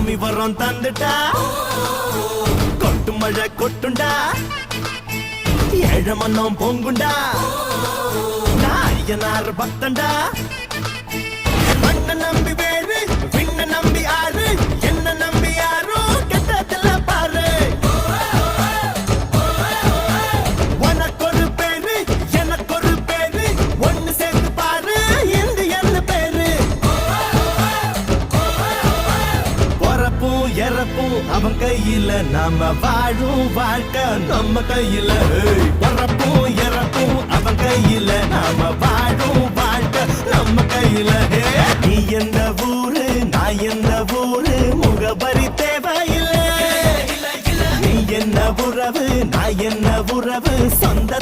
சாமி வரம் தந்துட்டா கொட்டு மழை கொட்டுண்டா ஏழ மன்னம் பொங்குண்டா நாயனார் பக்தண்டா மண்ண நம்பி வேறு விண்ண நம்பி ஆறு என்ன நம்பி யாரோ கெட்டதில்ல பாரு உனக்கொரு பேரு எனக்கொரு பேரு ஒன்னு சேர்த்து பாரு இந்தியன்னு பேரு பொறப்பும் இறப்பும் அவன் கையில நாம வாழும் வாழ்க்கை நம்ம கையில பொறப்பும் இறப்பும் அவன் கையில நாம வாழும் வாழ்க்கை நம்ம கையில நீ எந்த ஊரு நான் எந்த ஊரு முகவரி தேவையில்லை நீ என்ன உறவு நான் என்ன உறவு சொந்த